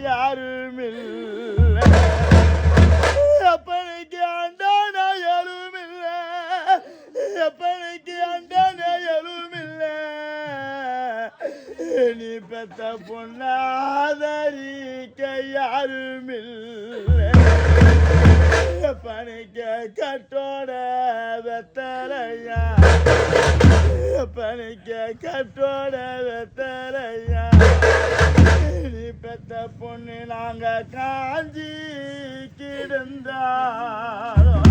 யாருமில்ல அப்பனுக்கு அண்டான யாருமில்ல அப்பனுக்கு அண்டான யாருமில்ல நீ பெத்த பொண்ணாதரிக்க யாருமில்ல பணிக்க கட்டோட வெத்தலையா பணிக்க கட்டோட வெத்தலையா நீ பெத்த பொண்ணு நாங்க காஞ்சி கிடந்தாலும்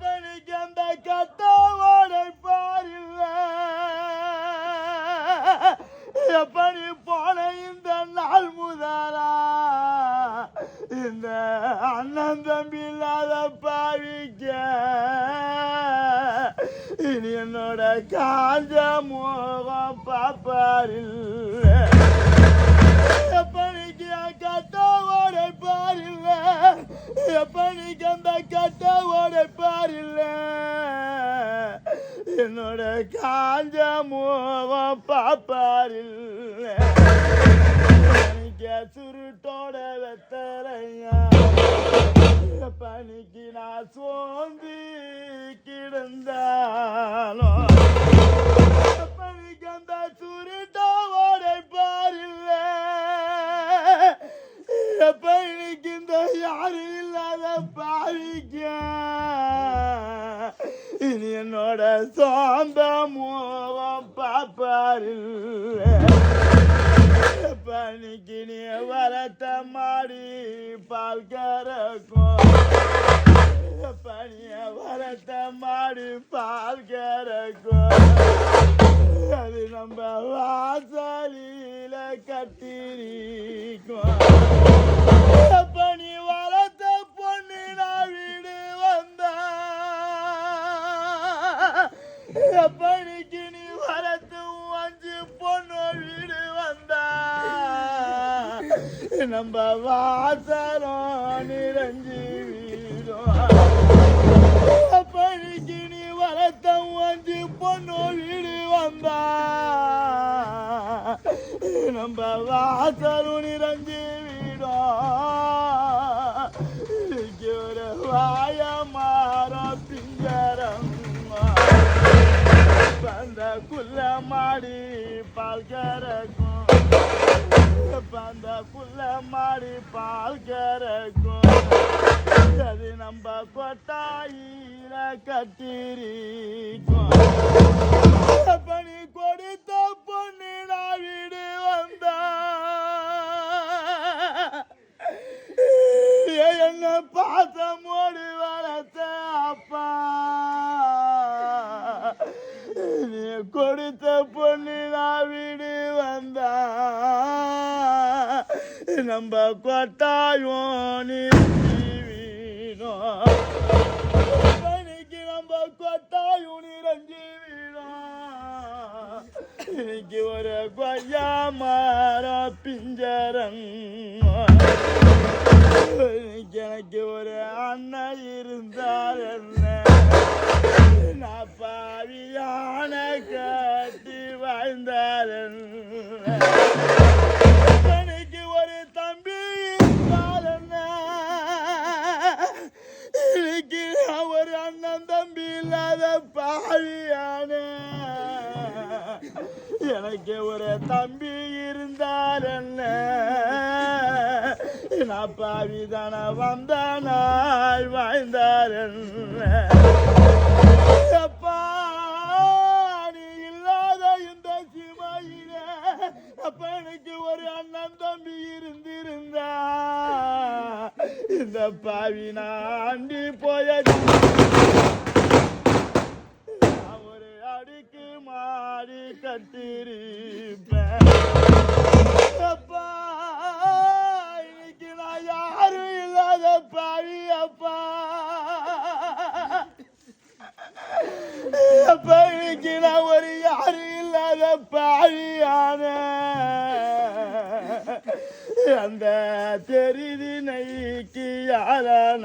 பணிக்கு அந்த கட்டோட பாரில்ல பணி போன இந்த நாள் முதலா இந்த அண்ணன் தம்பி இல்லாத பாவிக்க இனி என்னோட காஞ்ச மோகம் பாப்பாரில்ல எப்பனிக்கு கட்ட ஓடைப்பாரில்ல எப்பனிக்கு அந்த கட்ட ஓடைப்பாரில்ல என்னோட காஞ்ச மோகம் பாப்பாரில்ல சுருட்டோட வெத்தலையா பணிக்கு நான் சோந்தி கிடந்தாலும் பணிக்கு அந்த சுருட்டோட பாரில்ல பணிக்கு இந்த யாரு இல்லாத பாவிக்க இனி என்னோட சொந்த மோகம் பாப்பாரில்ல பணிக்கு நீ வரத்த மாடி பால் கறக்கும் பனிய வரத்த மாடி பால் கறக்கும் அது நம்ம வாசலில கட்டிருக்கும் பனி வரத்த பொண்ணு நான் வீடு வந்தா பணிக்கு நீ வரத்து அஞ்சு பொண்ணு வீடு வந்தா நம்ம வாசலம் நிறைஞ்சி வீடும் பணிக்கு நீ வரத்த அஞ்சு பொண்ணு வீடு வந்தா நம்ம வாசலும் நிறைஞ்சி வீடும் ஒரு வாய மாற பிஞ்சரம் பந்த குள்ள மாடி பால் கறக்கும் பந்த குள்ள மாடி பால் கறக்கும் அது நம்ம கொட்டாயில கட்டிருக்கும் பணி கொடுத்த பொண்ணு நான் வீடு வந்தா என்ன பாசமோடு வளர்த்த அப்பா நீ கொடுத்த பொண்ணு நான் வீடு வந்தா நம்ம கொட்டாயும் நீ வீணும் பணிக்கு நம்ம கொட்டாயும் நிறைஞ்சி வீணும் இன்னைக்கு ஒரு கொய்யா மரம் பிஞ்சரம் எனக்கு ஒரு அண்ணன் இருந்தார் என்ன நான் பாவியான கட்டி வாழ்ந்தார் எனக்கு ஒரு தம்பி இருந்தார் என்ன இன்னைக்கு ஒரு அண்ணன் தம்பி இல்லாத பாவியான எனக்கு ஒரு தம்பி இருந்தார் என்ன நான் பாவிதான வந்த நாள் வாழ்ந்தார் அப்பா நீ இல்லாத இந்த சிமையில அப்ப எனக்கு ஒரு அண்ணன் தம்பி இருந்திருந்தா இந்த பாவி நாண்டி போய ஒரு அடிக்கு மாறி கட்டிருப்பேன் அப்பா இன்னைக்கு நான் யாரும் இல்லாத பாவி அப்பா அப்பா இன்னைக்கு நான் ஒரு யாரும் இல்லாத பாவியான அந்த தெரிதி நைக்கு யாரான